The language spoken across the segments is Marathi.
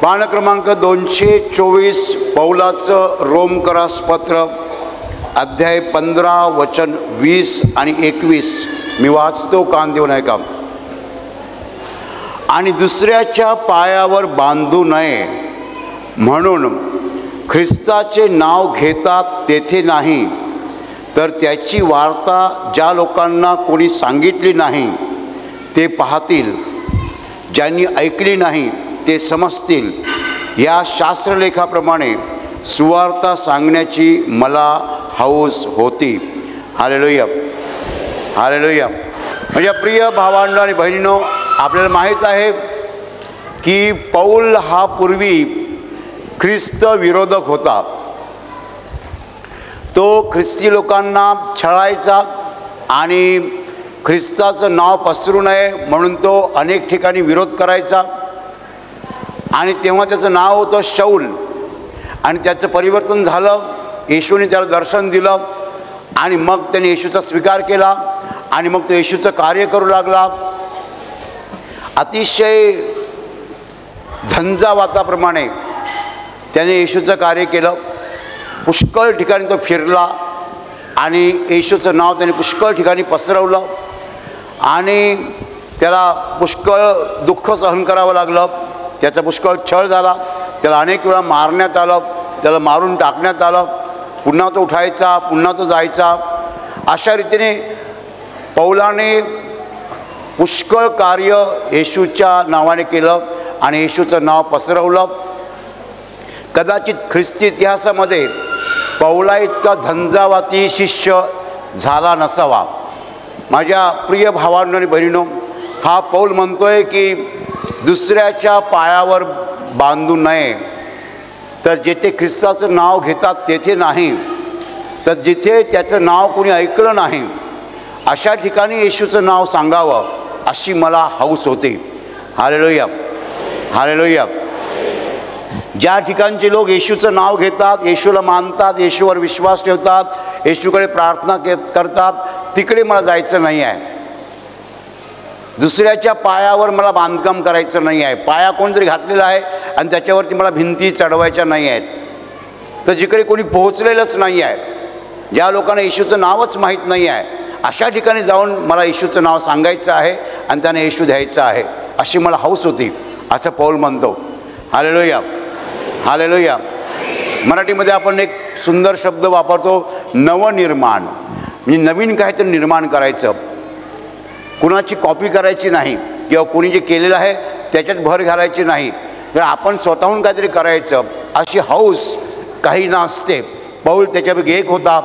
पान क्रमांक 224 पौलाचं रोमकरास पत्र अध्याय 15 वचन 20 आणि 21 मी वाचतो, कान देऊन ऐका. आणि दुसऱ्याच्या पायावर बांधू नये म्हणून ख्रिस्ताचे नाव घेतात तेथे नाही, तर त्याची वार्ता ज्या लोकांना कोणी सांगितली नाही ते पाहतील, ज्यांनी ऐकली नाही ते समजतील. या शास्त्रलेखाप्रमाणे सुवार्ता सांगण्याची मला हौस होती. Hallelujah, hallelujah. माझ्या प्रिय भावांनो आणि बहिणींनो, आपल्याला माहीत आहे की पौल हा पूर्वी ख्रिस्त विरोधक होता. तो ख्रिस्ती लोकांना छळायचा आणि ख्रिस्ताचं नाव पसरू नये म्हणून तो अनेक ठिकाणी विरोध करायचा. आणि तेव्हा त्याचं नाव होतं शौल. आणि त्याचं परिवर्तन झालं. येशूने त्याला दर्शन दिलं आणि मग त्याने येशूचा स्वीकार केला आणि मग तो येशूचं कार्य करू लागला. अतिशय झंझावाताप्रमाणे त्याने येशूचं कार्य केलं. पुष्कळ ठिकाणी तो फिरला आणि येशूचं नाव त्याने पुष्कळ ठिकाणी पसरवलं आणि त्याला पुष्कळ दुःख सहन करावं लागलं. त्याचा पुष्कळ छळ झाला. त्याला अनेक वेळा मारण्यात आलं, त्याला मारून टाकण्यात आलं. पुन्हा तो उठायचा, पुन्हा तो जायचा. अशा रीतीने पौलाने पुष्कळ कार्य येशूच्या नावाने केलं आणि येशूचं नाव पसरवलं. कदाचित ख्रिस्ती इतिहासामध्ये पौला इतका झंझावाती शिष्य झाला नसावा. माझ्या प्रिय भावांनो आणि बहिणींनो, हा पौल म्हणतोय की दुसऱ्याच्या पायावर बांधू नये, तर जिथे ख्रिस्ताचं नाव घेतात तेथे नाही, तर जिथे त्याचं नाव कोणी ऐकलं नाही अशा ठिकाणी येशूचं नाव सांगावं अशी मला हौस होती. Hallelujah, hallelujah. ज्या ठिकाणचे लोक येशूचं नाव घेतात, येशूला मानतात, येशूवर विश्वास ठेवतात, येशूकडे प्रार्थना करतात, तिकडे मला जायचं नाही आहे. दुसऱ्याच्या पायावर मला बांधकाम करायचं नाही आहे. पाया कोणतरी घातलेला आहे आणि त्याच्यावरती मला भिंती चढवायच्या नाही आहेत. तर जिकडे कोणी पोहोचलेलंच नाही आहे, ज्या लोकांना येशूचं नावच माहीत नाही आहे, अशा ठिकाणी जाऊन मला येशूचं नाव सांगायचं आहे आणि त्याने येशू द्यायचं आहे अशी मला हौस होती, असं पौल म्हणतो. Hallelujah, hallelujah. मराठीमध्ये आपण एक सुंदर शब्द वापरतो, नवनिर्माण. म्हणजे नवीन काहीतरी निर्माण करायचं, कुणाची कॉपी करायची नाही किंवा कोणी जे केलेलं आहे त्याच्यात भर घालायची नाही, तर आपण स्वतःहून काहीतरी करायचं अशी हौस काही नसते. पौल त्याच्यापैकी एक होता.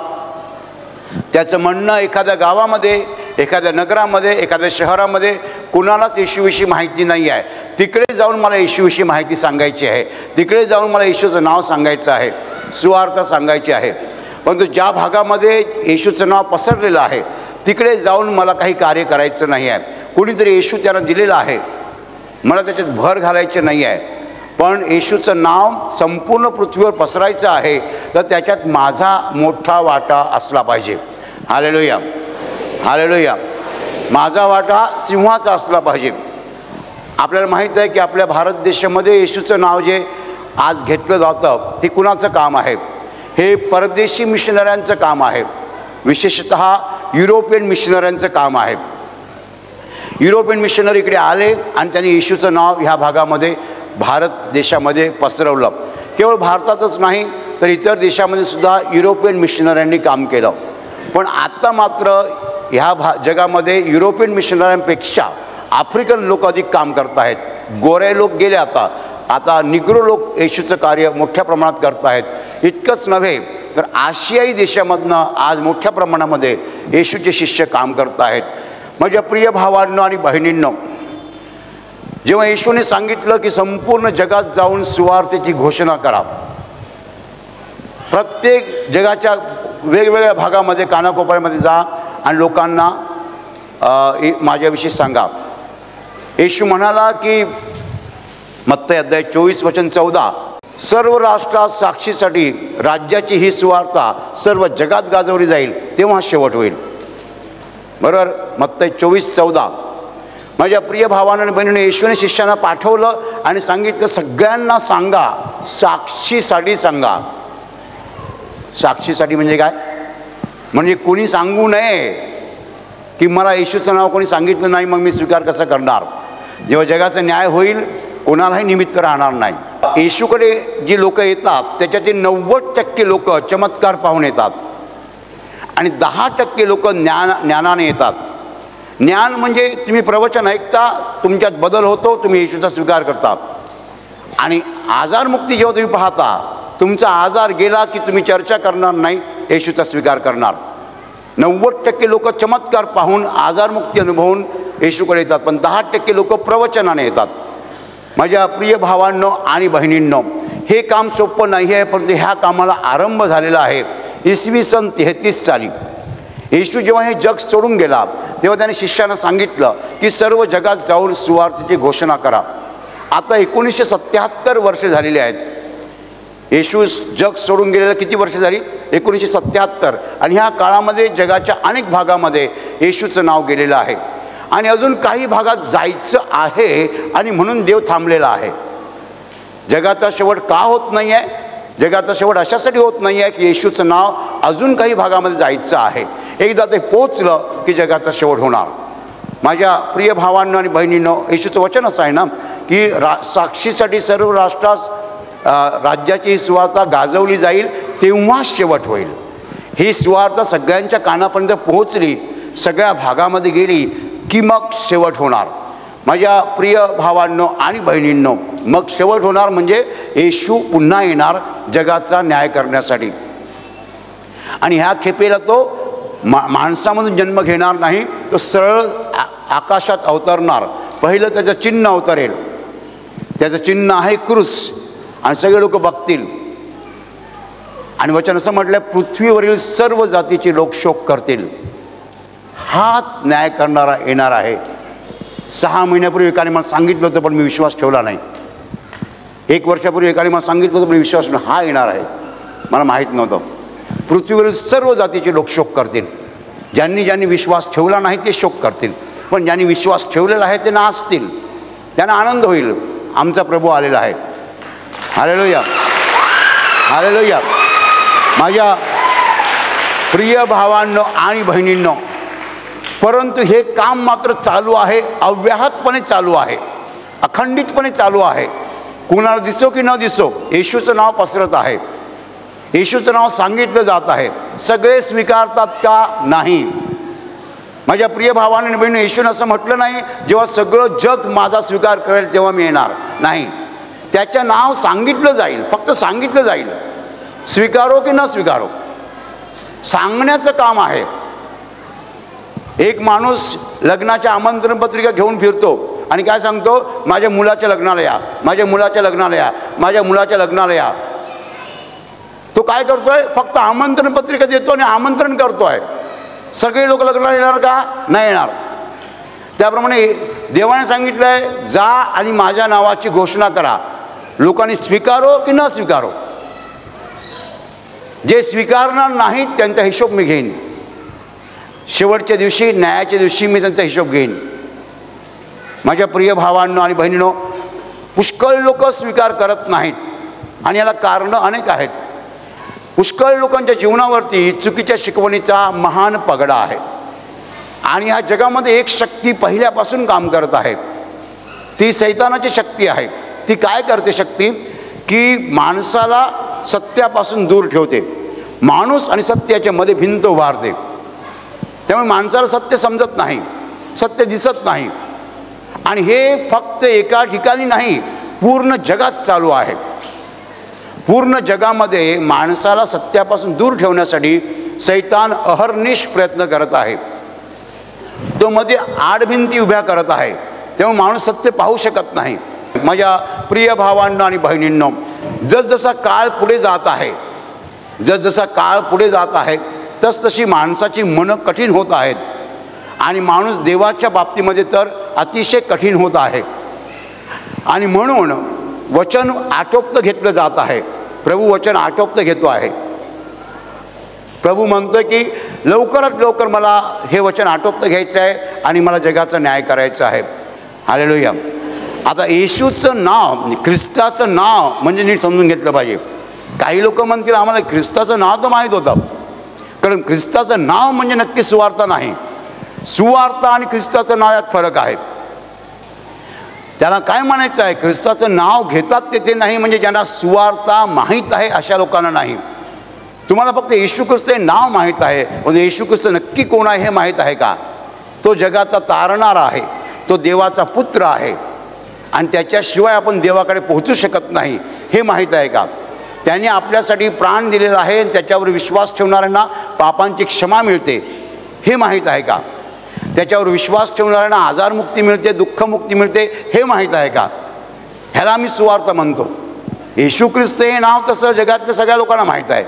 त्याचं म्हणणं एखाद्या गावामध्ये, एखाद्या नगरामध्ये, एखाद्या शहरामध्ये कुणालाच येशूविषयी माहिती नाही आहे, तिकडे जाऊन मला येशूविषयी माहिती सांगायची आहे, तिकडे जाऊन मला येशूचं नाव सांगायचं आहे, सुवार्ता सांगायची आहे. परंतु ज्या भागामध्ये येशूचं नाव पसरलेलं आहे तिकडे जाऊन मला काही कार्य करायचं नाही आहे. कुणीतरी येशू त्यांना दिलेलं आहे, मला त्याच्यात भर घालायचे नाही आहे, पण येशूचं नाव संपूर्ण पृथ्वीवर पसरायचं आहे, तर त्याच्यात माझा मोठा वाटा असला पाहिजे. Hallelujah, hallelujah. माझा वाटा सिंहाचा असला पाहिजे. आपल्याला माहीत आहे की आपल्या भारत देशामध्ये येशूचं नाव जे आज घेतलं जातं हे कुणाचं काम आहे? हे परदेशी मिशनऱ्यांचं काम आहे, विशेषतः युरोपियन मिशनऱ्यांचं काम आहे. युरोपियन मिशनरी इकडे आले आणि त्यांनी येशूचं नाव ह्या भागामध्ये, भारत देशामध्ये पसरवलं. केवळ भारतातच नाही तर इतर देशामध्ये सुद्धा युरोपियन मिशनऱ्यांनी काम केलं. पण आत्ता मात्र ह्या जगामध्ये युरोपियन मिशनऱ्यांपेक्षा आफ्रिकन लोक अधिक काम करत आहेत. गोरे लोक गेले, आता निग्रो लोक येशूचं कार्य मोठ्या प्रमाणात करत आहेत. इतकंच नव्हे तर आशियाई देशामधनं आज मोठ्या प्रमाणामध्ये येशूचे शिष्य काम करत आहेत. माझ्या प्रिय भावांनो आणि बहिणींनो, जेव्हा येशूने सांगितलं की संपूर्ण जगात जाऊन सुवार्तेची घोषणा करा, प्रत्येक जगाच्या वेगवेगळ्या भागामध्ये, कानाकोपऱ्यामध्ये जा आणि लोकांना माझ्याविषयी सांगा. येशू म्हणाला की मत्ती अध्याय 24 वचन 14, सर्व राष्ट्रात साक्षीसाठी राज्याची ही सुवार्ता सर्व जगात गाजवली जाईल, तेव्हा शेवट होईल. बरोबर? मत्ती 24:14. माझ्या प्रिय भावांनो आणि बहिणींनो, येशूने शिष्यांना पाठवलं आणि सांगितलं सगळ्यांना सांगा, साक्षीसाठी सांगा. साक्षीसाठी म्हणजे काय? म्हणजे कोणी सांगू नये की मला येशूचं नाव कोणी सांगितलं नाही मग मी स्वीकार कसं करणार. जेव्हा जगाचा न्याय होईल कोणालाही निमित्त राहणार नाही. येशूकडे जी लोक येतात त्याच्यातील 90% लोक चमत्कार पाहून येतात आणि 10% लोक ज्ञानाने येतात. ज्ञान म्हणजे तुम्ही प्रवचन ऐकता, तुमच्यात बदल होतो, तुम्ही येशूचा स्वीकार करता. आणि आजारमुक्ती जेव्हा तुम्ही पाहता, तुमचा आजार गेला की तुम्ही चर्चा करणार नाही, येशूचा स्वीकार करणार. 90% लोक चमत्कार पाहून आजारमुक्ती अनुभवून येशूकडे येतात, पण 10% लोक प्रवचनाने येतात. माझ्या प्रिय भावांनो आणि बहिणींनो, हे काम सोपं नाही आहे, परंतु ह्या कामाला आरंभ झालेला आहे इसवी सन 33 साली. येशू जेव्हा हे जग सोडून गेला तेव्हा त्याने शिष्यांना सांगितलं की सर्व जगात जाऊन सुवार्तेची घोषणा करा. आता 1977 वर्ष झालेली आहेत. येशू जग सोडून गेलेलं किती वर्ष झाली? 1977. आणि ह्या काळामध्ये जगाच्या अनेक भागामध्ये येशूचं नाव गेलेलं आहे आणि अजून काही भागात जायचं आहे आणि म्हणून देव थांबलेला आहे. जगाचा शेवट का होत नाही आहे? जगाचा शेवट अशासाठी होत नाही आहे की येशूचं नाव अजून काही भागामध्ये जायचं आहे. एकदा ते पोचलं की जगाचा शेवट होणार. माझ्या प्रिय भावांनो आणि बहिणींनो, येशूचं वचन असं आहे ना की साक्षीसाठी सर्व राष्ट्रास राज्याची सुवार्ता गाजवली जाईल, तेव्हा शेवट होईल. ही सुवार्ता सगळ्यांच्या कानापर्यंत पोहोचली, सगळ्या भागामध्ये गेली की मग शेवट होणार. माझ्या प्रिय भावांनो आणि बहिणींनो, मग शेवट होणार म्हणजे येशू पुन्हा येणार जगाचा न्याय करण्यासाठी. आणि ह्या खेपेला तो माणसामधून जन्म घेणार नाही, तो सरळ आकाशात अवतरणार. पहिलं त्याचं चिन्ह अवतरेल, त्याचं चिन्ह आहे क्रूस, आणि सगळे लोक बघतील. आणि वचन असं म्हटलं, पृथ्वीवरील सर्व जातीचे लोक शोक करतील. हात न्याय करणारा येणार आहे. 6 महिन्यापूर्वी एकाने मला सांगितलं होतं पण मी विश्वास ठेवला नाही. 1 वर्षापूर्वी एकाने मला सांगितलं होतं पण विश्वास हा येणार आहे, मला माहीत नव्हतं. पृथ्वीवरील सर्व जातीचे लोक शोक करतील. ज्यांनी विश्वास ठेवला नाही ते शोक करतील, पण ज्यांनी विश्वास ठेवलेला आहे ते नाचतील, त्यांना आनंद होईल. आमचा प्रभू आलेला आहे. Hallelujah, hallelujah. माझ्या प्रिय भावांनो आणि बहिणींनो, परंतु हे काम मात्र चालू आहे, अव्याहतपणे चालू आहे, अखंडितपणे चालू आहे. कुणाला दिसो की न दिसो येशूचं नाव पसरत आहे, येशूचं नाव सांगितलं जात आहे. सगळे स्वीकारतात का? नाही. माझ्या प्रिय भावांनो आणि बहिणी, येशूने असं म्हटलं नाही जेव्हा सगळं जग माझा स्वीकार करेल तेव्हा मी येणार. नाही, त्याचं नाव सांगितलं जाईल, फक्त सांगितलं जाईल. स्वीकारो की न स्वीकारो, सांगण्याचं काम आहे. एक माणूस लग्नाच्या आमंत्रण पत्रिका घेऊन फिरतो आणि काय सांगतो? माझ्या मुलाच्या लग्नाला या, माझ्या मुलाच्या लग्नाला या, माझ्या मुलाच्या लग्नाला या. तो काय करतोय? फक्त आमंत्रण पत्रिका देतो आणि आमंत्रण करतोय. सगळे लोक लग्नाला येणार का? नाही येणार. त्याप्रमाणे देवाने सांगितलंय, जा आणि माझ्या नावाची घोषणा करा. लोकांनी स्वीकारो की न स्वीकारो. जे स्वीकारणार नाहीत त्यांचा हिशोब मी घेईन. शेवटच्या दिवशी, न्यायाच्या दिवशी मी त्यांचा हिशोब घेईन. माझ्या प्रिय भावांनो आणि बहिणींनो, पुष्कळ लोक स्वीकार करत नाहीत आणि याला कारणं अनेक आहेत. पुष्कळ लोकांच्या जीवनावरती चुकीच्या शिकवणीचा महान पगडा आहे. आणि ह्या जगामध्ये एक शक्ती पहिल्यापासून काम करत आहे, ती सैतानाची शक्ती आहे. ती काय करते शक्ती? की माणसाला सत्यापासून दूर ठेवते. माणूस आणि सत्याच्या मध्ये भिंत उभारते. त्यामुळे माणसाला सत्य समजत नाही, सत्य दिसत नाही. आणि हे फक्त एका ठिकाणी नाही, पूर्ण जगात चालू आहे. पूर्ण जगामध्ये माणसाला सत्यापासून दूर ठेवण्यासाठी सैतान अहर्निश प्रयत्न करत आहे. तो मध्ये आडभिंती उभ्या करत आहे, त्यामुळे माणूस सत्य पाहू शकत नाही. माझ्या प्रिय भावांनो आणि बहिणींनो, जसजसा काळ पुढे जात आहे, जसजसा काळ पुढे जात आहे तसतशी माणसाची मनं कठीण होत आहेत आणि माणूस देवाच्या बाबतीमध्ये तर अतिशय कठीण होत आहे. आणि म्हणून वचन आटोपतं घेतलं जात आहे. प्रभू वचन आटोपतं घेतो आहे. प्रभू म्हणतोय की लवकरात लवकर मला हे वचन आटोपतं घ्यायचं आहे आणि मला जगाचा न्याय करायचा आहे. हालेलुया. आता येशूचं नाव, ख्रिस्ताचं नाव म्हणजे नीट समजून घेतलं पाहिजे. काही लोक म्हणतील आम्हाला ख्रिस्ताचं नाव तर माहीत होतं, कारण ख्रिस्ताचं नाव म्हणजे नक्की सुवार्ता नाही. सुवार्ता आणि ख्रिस्ताचं नाव यात फरक आहे. त्याला काय म्हणायचं आहे, ख्रिस्ताचं नाव घेतात ते नाही, म्हणजे ज्यांना सुवार्ता माहीत आहे अशा लोकांना नाही. तुम्हाला फक्त येशू ख्रिस्त हे नाव माहीत आहे, पण येशू ख्रिस्त नक्की कोण आहे हे माहीत आहे का? तो जगाचा तारणारा आहे, तो देवाचा पुत्र आहे आणि त्याच्याशिवाय आपण देवाकडे पोहोचू शकत नाही हे माहीत आहे का? त्याने आपल्यासाठी प्राण दिलेला आहे आणि त्याच्यावर विश्वास ठेवणाऱ्यांना पापांची क्षमा मिळते हे माहीत आहे का? त्याच्यावर विश्वास ठेवणाऱ्यांना आजारमुक्ती मिळते, दुःखमुक्ती मिळते हे माहीत आहे का? ह्याला आम्ही सुवार्ता म्हणतो. येशू ख्रिस्त हे नाव तसं जगातल्या सगळ्या लोकांना माहीत आहे,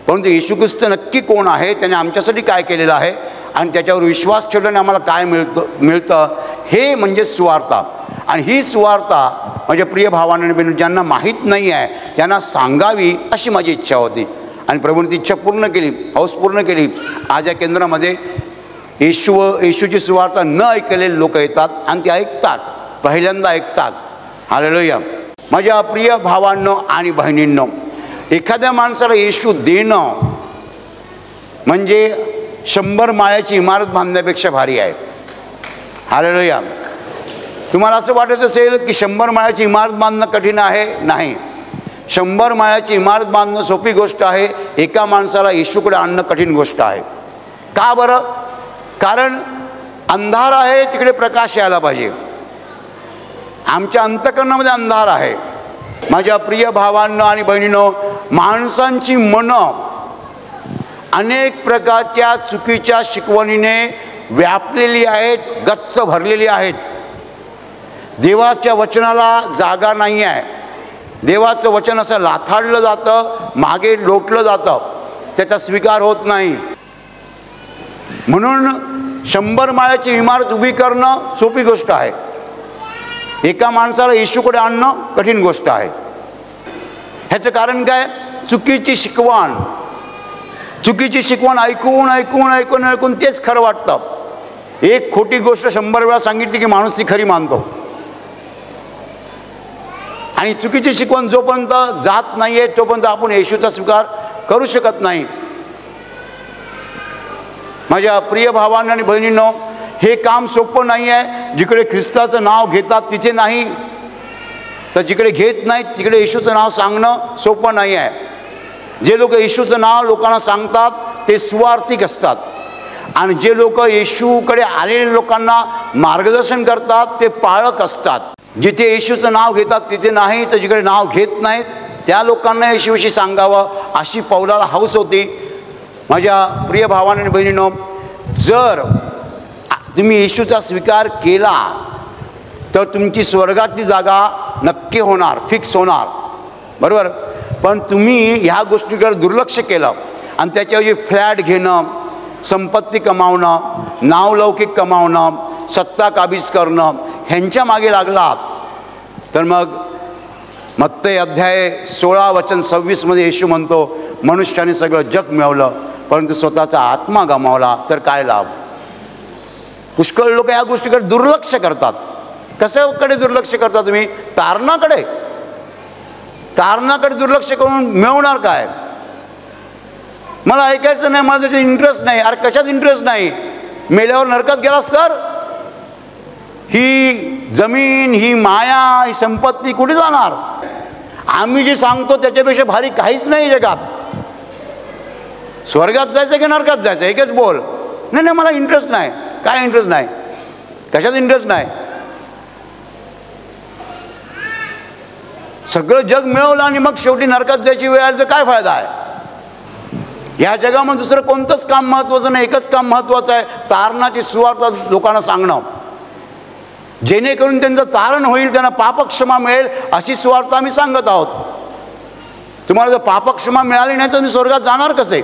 परंतु येशू ख्रिस्त नक्की कोण आहे, त्याने आमच्यासाठी काय केलेलं आहे आणि त्याच्यावर विश्वास ठेवल्याने आम्हाला काय मिळतं हे म्हणजे सुवार्ता. आणि ही सुवार्ता माझ्या प्रिय भावांनी ज्यांना माहीत नाही आहे त्यांना सांगावी अशी माझी इच्छा होती आणि प्रभूने ती इच्छा पूर्ण केली, हौस पूर्ण केली. आज या केंद्रामध्ये येशूची सुवार्ता न ऐकलेले लोक येतात आणि ते ऐकतात, पहिल्यांदा ऐकतात. हालेलुया. माझ्या प्रिय भावांनो आणि बहिणींनो, एखाद्या माणसाला येशू देणं म्हणजे 100 माळ्याची इमारत बांधण्यापेक्षा भारी आहे. हालेलुया. तुम्हाला असं वाटत असेल की 100 माळ्याची इमारत बांधणं कठीण आहे, नाही. 100 माळ्याची इमारत बांधणं सोपी गोष्ट आहे, एका माणसाला येशूकडे आणणं कठीण गोष्ट आहे. का बरं? कारण अंधार आहे, तिकडे प्रकाश यायला पाहिजे. आमच्या अंतःकरणामध्ये अंधार आहे. माझ्या प्रिय भावांनो आणि बहिणींनो, माणसांची मनं अनेक प्रकारच्या चुकीच्या शिकवणीने व्यापलेली आहेत, गच्च भरलेली आहेत. देवाच्या वचनाला जागा नाही आहे. देवाचं वचन असं लाथाडलं जातं, मागे लोटलं जातं, त्याचा स्वीकार होत नाही. म्हणून 100 माळ्याची इमारत उभी करणं सोपी गोष्ट आहे, एका माणसाला येशूकडे आणणं कठीण गोष्ट आहे. ह्याचं कारण काय? चुकीची शिकवण. चुकीची शिकवण ऐकून ऐकून ऐकून ऐकून तेच खरं वाटतं. एक खोटी गोष्ट 100 वेळा सांगितली की माणूस ती खरी मानतो. आणि चुकीची शिकवण जोपर्यंत जात नाही आहे तोपर्यंत आपण येशूचा स्वीकार करू शकत नाही. माझ्या प्रिय भावांनो आणि बहिणींनो, हे काम सोपं नाही आहे. जिकडे ख्रिस्ताचं नाव घेतात तिथे नाही, तर जिकडे घेत नाहीत तिकडे येशूचं नाव सांगणं सोपं नाही आहे. जे लोक येशूचं नाव लोकांना सांगतात ते सुवार्थिक असतात आणि जे लोक येशूकडे आलेल्या लोकांना मार्गदर्शन करतात ते पाळक असतात. जिथे येशूचं नाव घेतात तिथे नाही, तर जिकडे नाव घेत नाहीत त्या लोकांना येशूविषयी सांगावं अशी पौलाला हौस होती. माझ्या प्रिय भावांनो आणि बहिणींनो, जर तुम्ही येशूचा स्वीकार केला तर तुमची स्वर्गातली जागा नक्की होणार, फिक्स होणार, बरोबर. पण तुम्ही ह्या गोष्टीकडे दुर्लक्ष केलं आणि त्याच्याऐवजी फ्लॅट घेणं, संपत्ती कमावणं, नावलौकिक कमावणं, सत्ता काबीज करणं ह्यांच्या मागे लागलात तर मग मत्ते अध्याय 16 वचन 26 मध्ये येशू म्हणतो, मनुष्याने सगळं जग मिळवलं परंतु स्वतःचा आत्मा गमावला तर काय लाभ. पुष्कळ लोक या गोष्टीकडे दुर्लक्ष करतात. कशाकडे दुर्लक्ष करता तुम्ही? तारणाकडे. तारणाकडे दुर्लक्ष करून मिळवणार काय? मला ऐकायचं नाही, मला त्याच्यात इंटरेस्ट नाही. अरे कशात इंटरेस्ट नाही? मेल्यावर नरकात गेलास तर? ही जमीन, ही माया, ही संपत्ती कुठे जाणार? आम्ही जे सांगतो त्याच्यापेक्षा भारी काहीच नाही जगात. स्वर्गात जायचं की नरकात जायचं एकच बोल. नाही नाही मला इंटरेस्ट नाही. काय इंटरेस्ट नाही? कशात इंटरेस्ट नाही? सगळं जग मिळवलं आणि मग शेवटी नरकात जायची वेळ आली तर काय फायदा आहे? या जगामध्ये दुसरं कोणतंच काम महत्त्वाचं नाही, एकच काम महत्त्वाचं आहे, तारणाची सुवार्ता लोकांना सांगणं. जेणेकरून त्यांचं तारण होईल, त्यांना पापक्षमा मिळेल अशी सुवार्ता आम्ही सांगत आहोत. तुम्हाला जर पापक्षमा मिळाली नाही तर तुम्ही स्वर्गात जाणार कसे?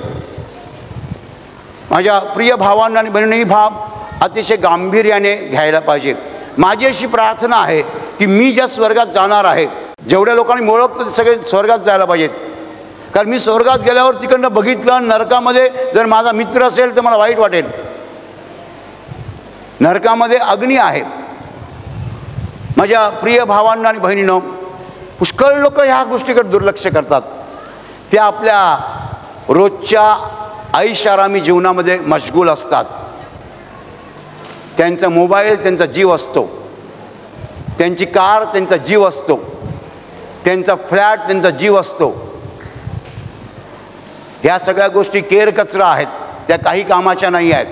माझ्या प्रिय भावांना आणि बहिणींनी ही भाव अतिशय गांभीर्याने घ्यायला पाहिजे. माझी अशी प्रार्थना आहे की मी ज्या स्वर्गात जाणार आहे, जेवढ्या लोकांनी ओळखतं ते सगळे स्वर्गात जायला पाहिजेत. कारण मी स्वर्गात गेल्यावर तिकडनं बघितलं नरकामध्ये जर माझा मित्र असेल तर मला वाईट वाटेल. नरकामध्ये अग्नी आहे, माझ्या प्रिय भावांना आणि बहिणींनो, पुष्कळ लोक ह्या गोष्टीकडे दुर्लक्ष करतात. ते आपल्या रोजच्या ऐषारामी जीवनामध्ये मशगूल असतात. त्यांचा मोबाईल त्यांचा जीव असतो, त्यांची कार त्यांचा जीव असतो, त्यांचा फ्लॅट त्यांचा जीव असतो. ह्या सगळ्या गोष्टी केर कचरा आहेत, त्या काही कामाच्या नाही आहेत.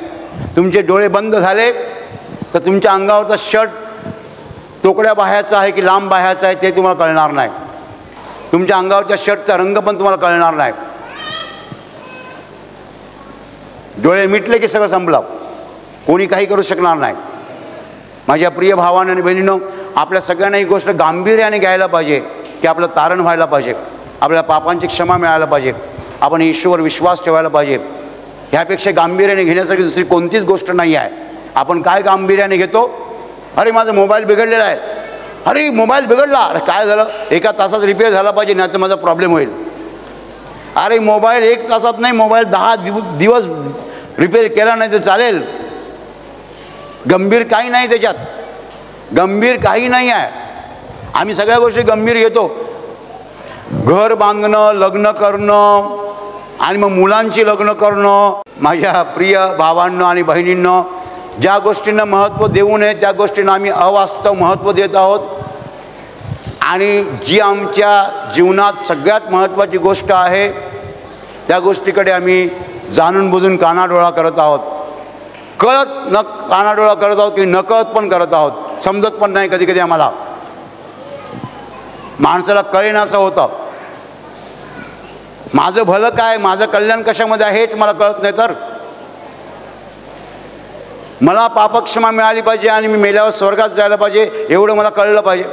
तुमचे डोळे बंद झाले तर तुमच्या अंगावरचा शर्ट तोकड्या बाह्याचा आहे की लांब बाह्याचा आहे ते तुम्हाला कळणार नाही. तुमच्या अंगावरच्या शर्टचा रंग पण तुम्हाला कळणार नाही. डोळे मिटले की सगळं संपलं, कोणी काही करू शकणार नाही. माझ्या प्रिय भावांनो आणि बहिणींनो, आपल्या सगळ्यांना ही गोष्ट गांभीर्याने घ्यायला पाहिजे की आपलं तारण व्हायला पाहिजे, आपल्याला पापांची क्षमा मिळायला पाहिजे, आपण येशूवर विश्वास ठेवायला पाहिजे. ह्यापेक्षा गांभीर्याने घेण्यासाठी दुसरी कोणतीच गोष्ट नाही आहे. आपण काय गांभीर्याने घेतो? अरे माझा मोबाईल बिघडलेला आहे, अरे मोबाईल बिघडला, अरे काय झालं, एका तासात रिपेअर झाला पाहिजे नाही तर माझा प्रॉब्लेम होईल. अरे मोबाईल 1 तासात नाही, मोबाईल 10 दिवस रिपेअर केला नाही तर चालेल. गंभीर काही नाही त्याच्यात, गंभीर काही नाही आहे. आम्ही सगळ्या गोष्टी गंभीर घेतो. घर बांधणं, लग्न करणं आणि मग मुलांची लग्न करणं. माझ्या प्रिय भावांनो आणि बहिणींनो, ज्या गोष्टींना महत्त्व देऊ नये त्या गोष्टींना आम्ही अवास्तव महत्त्व देत आहोत. आणि जी आमच्या जीवनात सगळ्यात महत्त्वाची गोष्ट आहे त्या गोष्टीकडे आम्ही जाणून बुजून कानाडोळा करत आहोत. कळत न कानाडोळा करत आहोत की नकळत पण करत आहोत, समजत पण नाही कधी कधी आम्हाला. माणसाला कळेनासं होतं. माझं भलं काय, माझं कल्याण कशामध्ये आहे हेच मला कळत नाही. तर मला पापक्षमा मिळाली पाहिजे आणि मी मेल्यावर स्वर्गात जायला पाहिजे एवढं मला कळलं पाहिजे,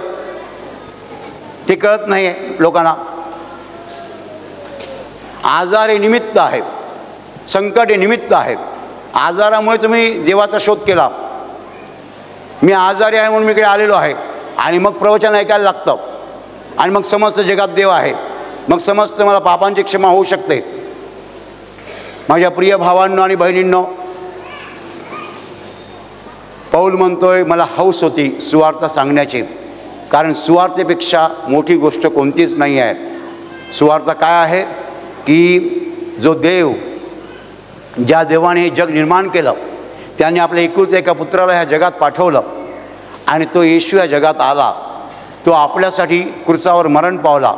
ते कळत नाही आहे लोकांना. आजार हे निमित्त आहे, संकट हे निमित्त आहे. आजारामुळे तुम्ही देवाचा शोध केला. मी आजारी आहे म्हणून मी इकडे आलेलो आहे आणि मग प्रवचन ऐकायला लागतं आणि मग समजतं जगात देव आहे, मग समजतं मला पापांची क्षमा होऊ शकते. माझ्या प्रिय भावांनो आणि बहिणींनो, पौल म्हणतोय मला हौस होती सुवार्ता सांगण्याची, कारण सुवार्तेपेक्षा मोठी गोष्ट कोणतीच नाही आहे. सुवार्ता काय आहे की जो देव, ज्या देवाने हे जग निर्माण केलं, त्याने आपल्या एकुलत्या एका पुत्राला ह्या जगात पाठवलं आणि तो येशू या जगात आला. तो आपल्यासाठी क्रूसावर मरण पावला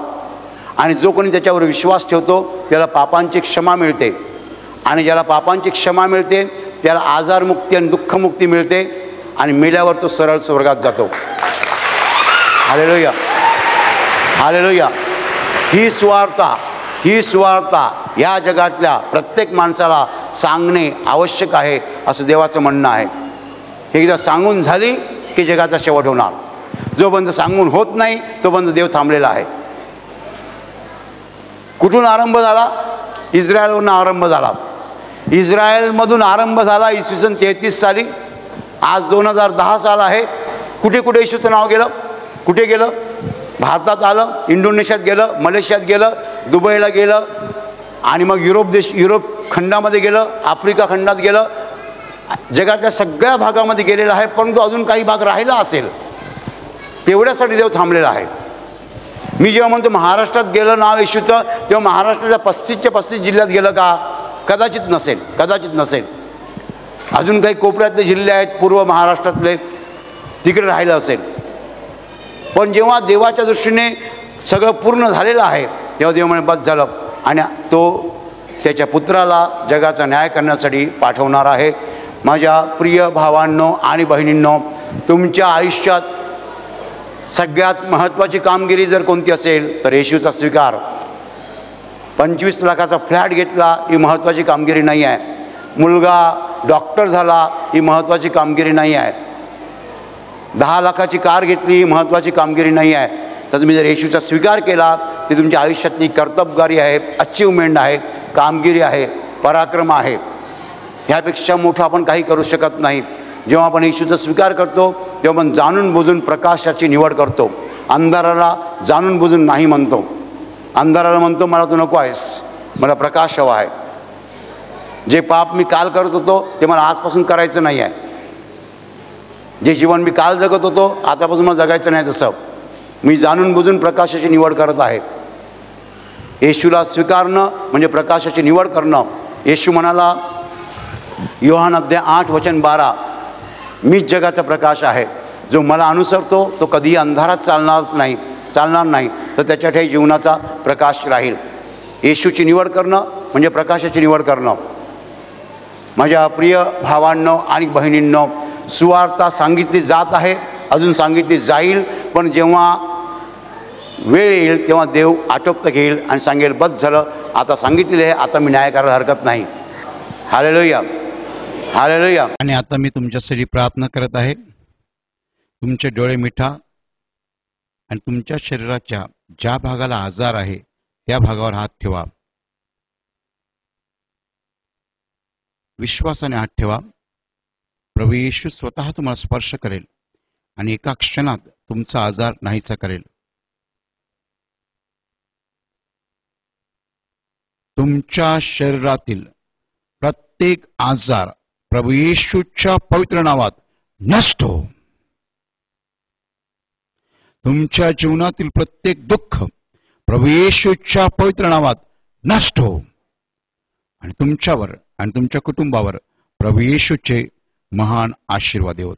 आणि जो कोणी त्याच्यावर विश्वास ठेवतो त्याला पापांची क्षमा मिळते. आणि ज्याला पापांची क्षमा मिळते त्याला आजारमुक्ती आणि दुःखमुक्ती मिळते आणि मेल्यावर तो सरळ स्वर्गात जातो. Hallelujah, hallelujah. ही सुवार्ता या जगातल्या प्रत्येक माणसाला सांगणे आवश्यक आहे असं देवाचं म्हणणं आहे. एकदा सांगून झाली की जगाचा शेवट होणार. जोपर्यंत सांगून होत नाही तोपर्यंत देव थांबलेला आहे. कुठून आरंभ झाला? इस्रायलवरून आरंभ झाला. इस्रायलमधून आरंभ झाला इसवी सन 33 साली. आज 2010 साल आहे. कुठे कुठे येशूचं नाव गेलं? कुठे गेलं? भारतात आलं, इंडोनेशियात गेलं, मलेशियात गेलं, दुबईला गेलं आणि मग युरोप खंडामध्ये गेलं, आफ्रिका खंडात गेलं, जगातल्या सगळ्या भागामध्ये गेलेलं आहे. परंतु अजून काही भाग राहिला असेल, तेवढ्यासाठी देव थांबलेला आहे. मी जेव्हा म्हणतो महाराष्ट्रात गेलं नाव येशूचं, तेव्हा महाराष्ट्राच्या 35 जिल्ह्यात गेलं का? कदाचित नसेल. अजून काही कोपऱ्यातले जिल्हे आहेत पूर्व महाराष्ट्रातले, तिकडे राहिलं असेल. पण जेव्हा देवाच्या दृष्टीने सगळं पूर्ण झालेलं आहे तेव्हा देव म्हणे बस झालं आणि तो त्याच्या पुत्राला जगाचा न्याय करण्यासाठी पाठवणार आहे. माझ्या प्रिय भावांनो आणि बहिणींनो, तुमच्या आयुष्यात सगळ्यात महत्त्वाची कामगिरी जर कोणती असेल तर येशूचा स्वीकार. 25 लाखाचा फ्लॅट घेतला ही महत्त्वाची कामगिरी नाही आहे. मुलगा डॉक्टर झाला ही महत्त्वाची कामगिरी नाही आहे. 10 लाखाची कार घेतली ही महत्त्वाची कामगिरी नाही आहे. तर तुम्ही जर येशूचा स्वीकार केला ती तुमच्या आयुष्यातली कर्तबगारी आहे, अचीवमेंट आहे, कामगिरी आहे, पराक्रम आहे. ह्यापेक्षा मोठं आपण काही करू शकत नाही. जेव्हा आपण येशूचा स्वीकार करतो तेव्हा आपण जाणून बुजून प्रकाशाची निवड करतो. अंधाराला जाणून बुजून नाही म्हणतो. अंधाराला म्हणतो मला तू नको आहेस, मला प्रकाश हवा आहे. जे पाप मी काल करत होतो ते मला आजपासून करायचं नाही आहे. जे जीवन मी काल जगत होतो आतापासून मला जगायचं नाही तसं. मी जाणून बुजून प्रकाशाची निवड करत आहे. येशूला स्वीकारणं म्हणजे प्रकाशाची निवड करणं. येशू म्हणाला योहान अध्याय 8:12, मीच जगाचा प्रकाश आहे. जो मला अनुसरतो तो कधीही अंधारात चालणार नाही तर त्याच्यासाठी जीवनाचा प्रकाश राहील. येशूची निवड करणं म्हणजे प्रकाशाची निवड करणं. माझ्या प्रिय भावांनो आणि बहिणींनो, सुवार्ता सांगितली जात आहे, अजून सांगितली जाईल, पण जेव्हा वेळ येईल तेव्हा देव आटोपत घेईल आणि सांगेल बस झालं, आता सांगितलेलं आहे, आता मी न्याय करायला हरकत नाही. Hallelujah, hallelujah. आणि आता मी तुमच्यासाठी प्रार्थना करत आहे. तुमचे डोळे मिठा आणि तुमच्या शरीराच्या ज्या भागाला आजार आहे त्या भागावर हात ठेवा. विश्वासाने हात ठेवा. प्रभू येशू स्वतः तुम्हाला स्पर्श करेल आणि एका क्षणात तुमचा आजार नाहीसा करेल. तुमच्या शरीरातील प्रत्येक आजार प्रभू येशूच्या पवित्र नावात नष्ट हो. तुमच्या जीवनातील प्रत्येक दुःख प्रभू येशूच्या पवित्र नावात नष्ट हो. आणि तुमच्यावर आणि तुमच्या कुटुंबावर प्रभू येशूचे महान आशीर्वाद होत.